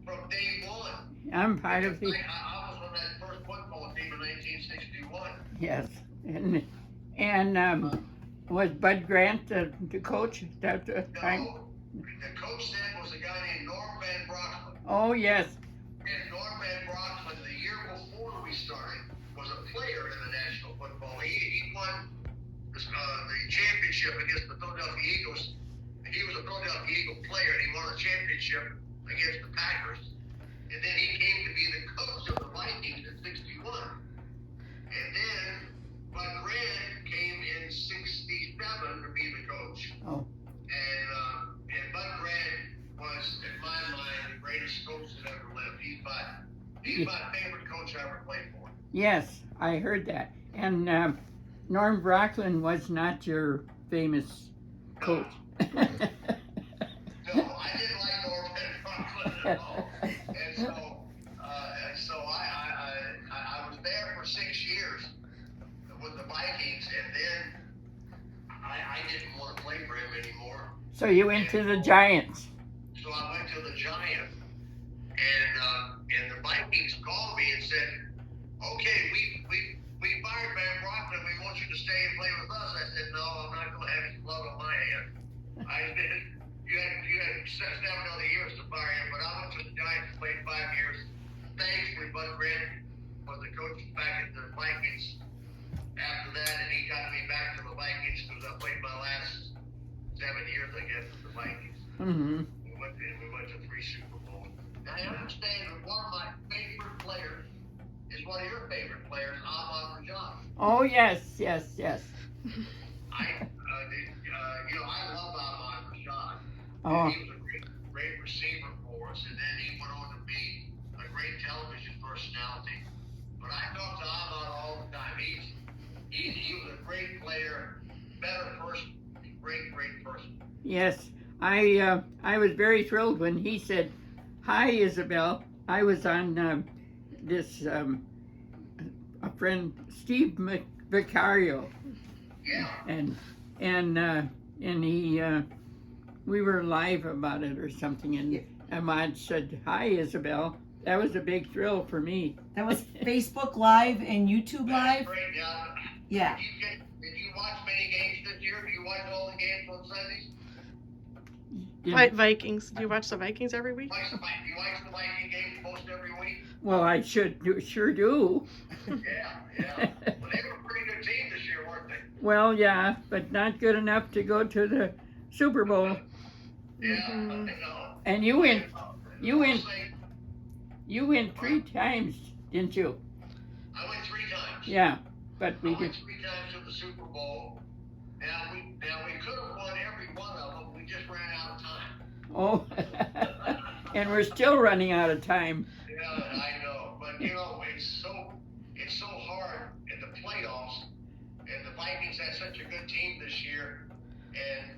from day one. I'm part of the. I was on that first football team in 1961. Yes, and was Bud Grant the coach at that time? No, the coach then was a guy named Norm Van Brockman. Oh yes. And Norm Van Brockman, the year before we started, was a player in the National Football League. He won the championship against the Philadelphia Eagles. He was a Philadelphia Eagle player, and he won the championship against the Packers. And then he came to be the coach of the Vikings in '61. And then Bud Grant came in '67 to be the coach. Oh. And Bud Grant was, in my mind, the greatest coach that ever lived. He's my favorite coach I ever played for. Yes, I heard that. And Norm Brocklin was not your famous coach. No, I didn't like Norm Van Brockman at all. And so I was there for 6 years with the Vikings, and then I didn't want to play for him anymore. So you went to the Giants. So I went to the Giants, and the Vikings called me and said, "Okay, we fired Van Brockman. We want you to stay and play with us." I said, "No, I'm not going to have his blood on my hands." I said, "You had 7 other years to fire him," but I went to the Giants, played 5 years. Thankfully, Bud Grant was the coach back at the Vikings after that, and he got me back to the Vikings because I played my last 7 years, I guess, with the Vikings. Mm-hmm. We went to 3 Super Bowls. Now, I understand that one of my favorite players is one of your favorite players, Ahmad Rajad. Oh yes. I love Ahmad Rajad. Oh. He was a great receiver for us, and then he went on to be a great television personality. But I talk to Ahmad all the time. He was a great player, better person, great person. Yes, I was very thrilled when he said, "Hi, Isabelle." I was on this a friend Steve Vicario. Yeah. And he we were live about it or something, and Ahmad said, "Hi, Isabelle." That was a big thrill for me. That was Facebook Live and YouTube Live. Great, yeah. Did you watch many games this year? Do you watch all the games on Sundays? Vikings. Do you watch the Vikings every week? Do you watch the Viking games most every week? Well, I sure do. Yeah. Well, they were a pretty good team this year, weren't they? Well, yeah, but not good enough to go to the Super Bowl. Yeah, Mm-hmm. I know. And you went 3 times, didn't you? I went 3 times. Yeah, but I went 3 times to the Super Bowl. Now we could have won every one of them. We just ran out of time. Oh, and we're still running out of time. Yeah, I know, but it's so hard in the playoffs, and the Vikings had such a good team this year, and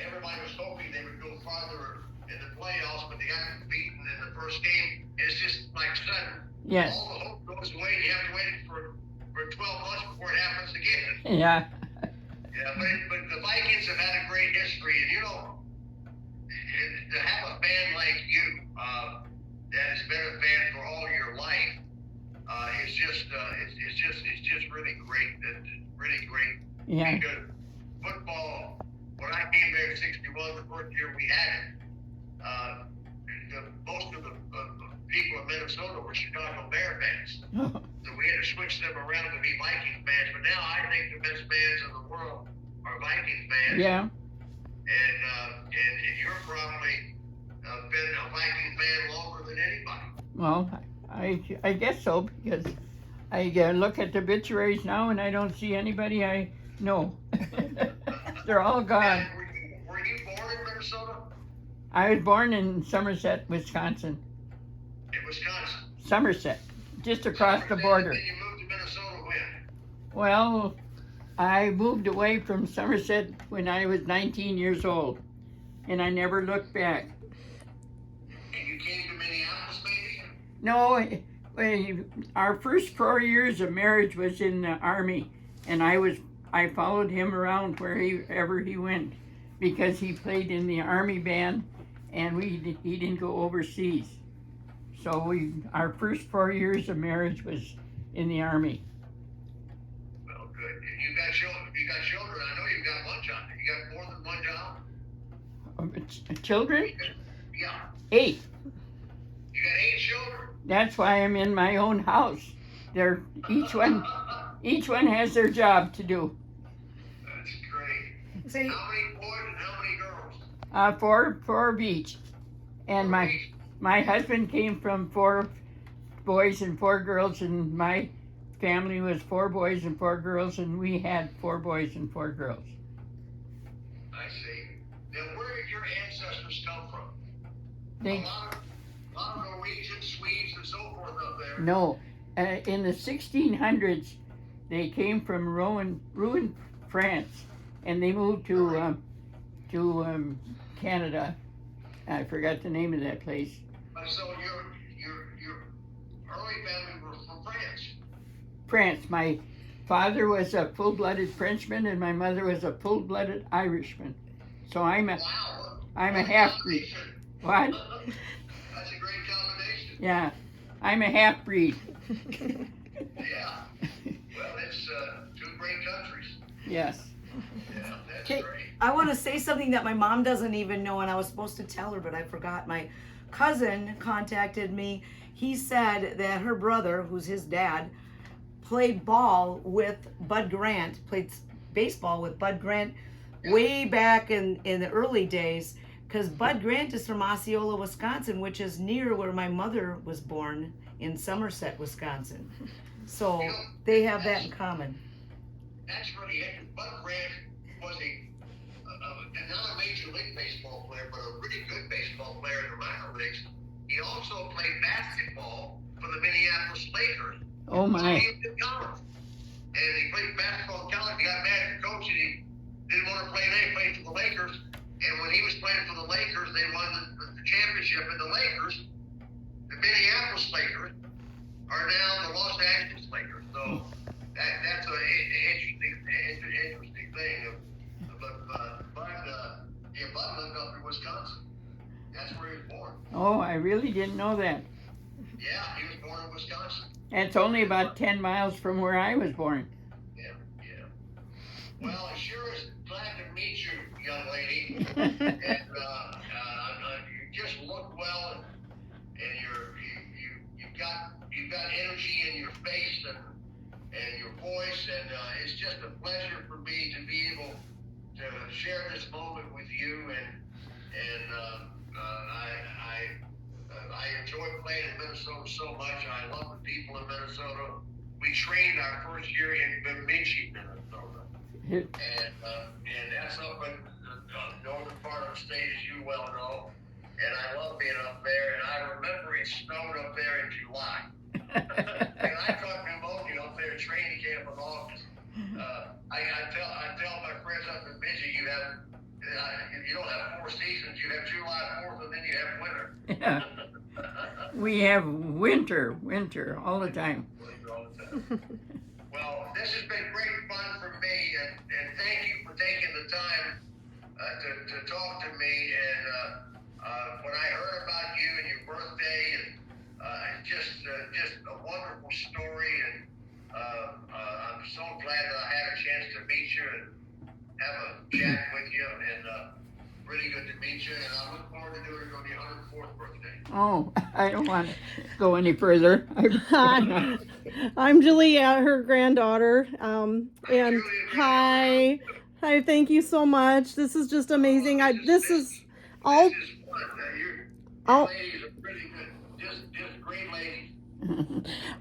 everybody was hoping they would go farther in the playoffs, but they got beaten in the first game. It's just like sudden. Yes. All the hope goes away. You have to wait for 12 months before it happens again. Yeah. Yeah, but the Vikings have had a great history, and and to have a fan like you that has been a fan for all your life, it's just really great. Really great. Yeah. Because football, when I came there in '61, the first year we had it, most of the people in Minnesota were Chicago Bear fans. So we had to switch them around to be Viking fans. But now I think the best fans in the world are Viking fans. Yeah. And you're probably been a Viking fan longer than anybody. Well, I guess so, because I look at the obituaries now and I don't see anybody I know. They're all gone. And were you born in Minnesota? I was born in Somerset, Wisconsin. In Wisconsin. Somerset, just across the border. Then you moved to Minnesota when? Well, I moved away from Somerset when I was 19 years old, and I never looked back. And you came to Minneapolis, maybe? No, our first 4 years of marriage was in the Army, and I followed him around wherever he went, because he played in the Army band, and he didn't go overseas. So our first 4 years of marriage was in the Army. Well, good. And you got children. You got children. I know you've got one job. You got more than one job. Children? Yeah. 8. You got 8 children. That's why I'm in my own house. They're each one has their job to do. That's great. See, How many boys and how many girls? 4 of each. And my husband came from 4 boys and 4 girls, and my family was 4 boys and 4 girls, and we had 4 boys and 4 girls. I see. Now, where did your ancestors come from? They A lot of Norwegians, Swedes, and so forth up there. No, in the 1600s, they came from Rouen, France, and they moved to Canada. I forgot the name of that place. So your early family were from France. France. My father was a full-blooded Frenchman, and my mother was a full-blooded Irishman. So I'm a Wow. half-breed. What? That's a great combination. Yeah, I'm a half-breed. Yeah. Well, it's 2 great countries. Yes. Yeah, that's Okay. great. I want to say something that my mom doesn't even know, and I was supposed to tell her, but I forgot. My cousin contacted me. He said that her brother, who's his dad, played ball with Bud Grant, played baseball with Bud Grant way back in the early days, because Bud Grant is from Osceola, Wisconsin, which is near where my mother was born in Somerset, Wisconsin. So they have that in common. That's really interesting. Bud Grant was not a major league baseball player, but a really good baseball player in the minor leagues. He also played basketball for the Minneapolis Lakers. Oh my. In college. And he played basketball in college. He got mad at the coach and he didn't want to play there. He played for the Lakers. And when he was playing for the Lakers, they won the championship. And the Lakers, the Minneapolis Lakers, are now the Los Angeles Lakers. So that's an interesting thing. Bud lived up in Wisconsin. That's where he was born. Oh, I really didn't know that. Yeah, he was born in Wisconsin. It's only about 10 miles from where I was born. Yeah. Well, I sure is glad to meet you, young lady. And you just look well, and you've got energy in your face and your voice, and it's just a pleasure for me to be able to share this moment with you. And I enjoy playing in Minnesota so much. I love the people in Minnesota. We trained our first year in Bemidji, Minnesota, and that's up in the northern part of the state, as you well know. And I love being up there. And I remember it snowed up there in July. And I caught pneumonia up there at training camp in August. I tell my friends up in Bemidji, you don't have 4 seasons. You have July 4th, and then you have winter. Yeah. We have winter all the time. Well, this has been great fun for me, and thank you for taking the time to talk to me. And when I heard about you and your birthday, and just a wonderful story, and I'm so glad that I had a chance to meet you and have a chat with you, and really good to meet you, and I look forward to doing it on your 104th birthday. Oh, I don't want to go any further. I'm Julia, her granddaughter. And hi, thank you so much. This is just amazing. This is all. This is fun. Your ladies are pretty good, just great ladies.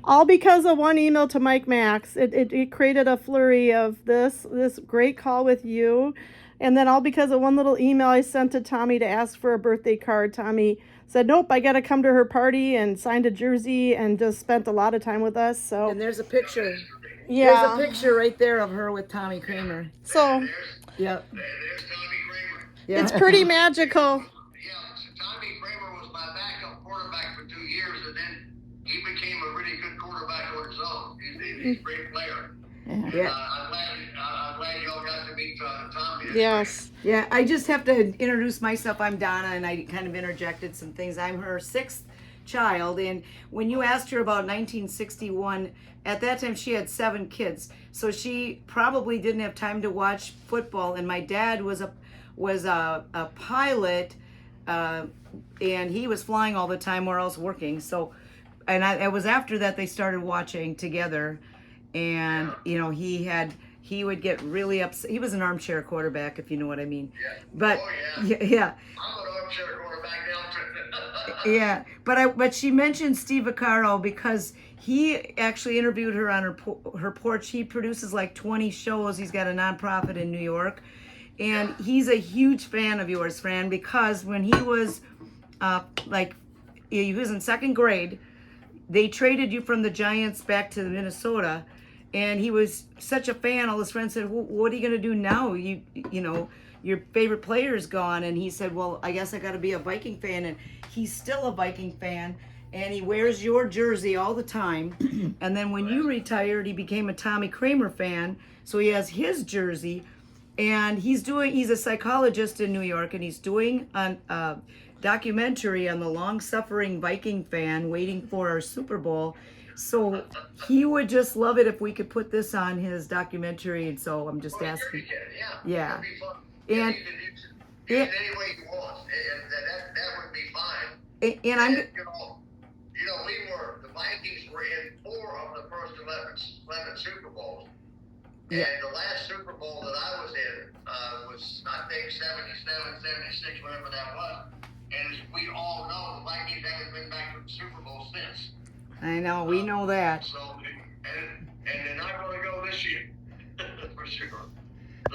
All because of one email to Mike Max. It created a flurry of this great call with you. And then all because of one little email I sent to Tommy to ask for a birthday card. Tommy said, nope, I got to come to her party, and signed a jersey and just spent a lot of time with us. So And there's a picture. yeah. There's a picture right there of her with Tommy Kramer. So Yep. There's Tommy Kramer. Yeah. it's pretty magical. Yeah, so Tommy Kramer was my backup quarterback for 2 years, and then he became a really good quarterback on his own. He's a great player. Yeah. I'm glad y'all got to meet Tommy. Yes. Yeah, I just have to introduce myself. I'm Donna, and I kind of interjected some things. I'm her 6th child. And when you asked her about 1961, at that time she had 7 kids, so she probably didn't have time to watch football. And my dad was a pilot, and he was flying all the time or else working. So, and it was after that they started watching together. And you know, he would get really upset. He was an armchair quarterback, if you know what I mean. Yeah. But Oh, yeah. I'm an armchair quarterback now too. Yeah, but she mentioned Steve Vaccaro because he actually interviewed her on her porch. He produces like 20 shows. He's got a nonprofit in New York, and he's a huge fan of yours, Fran, because when he was he was in 2nd grade, they traded you from the Giants back to Minnesota, and he was such a fan. All his friends said, well, "What are you gonna do now? You know, your favorite player's gone." And he said, "Well, I guess I got to be a Viking fan." And he's still a Viking fan, and he wears your jersey all the time. And then when you retired, he became a Tommy Kramer fan, so he has his jersey. And he's a psychologist in New York, and he's doing a documentary on the long-suffering Viking fan waiting for our Super Bowl. So he would just love it if we could put this on his documentary. And so I'm just asking. Yeah. That'd be fun. And you can use it any way you want, and that would be fine. and I'm you know, the Vikings were in 4 of the first 11 Super Bowls. And the last Super Bowl that I was in was, I think, 77, 76, whatever that was. And as we all know, the Vikings haven't been back to the Super Bowl since. I know, we know that. So, and they're not going to go this year, for sure.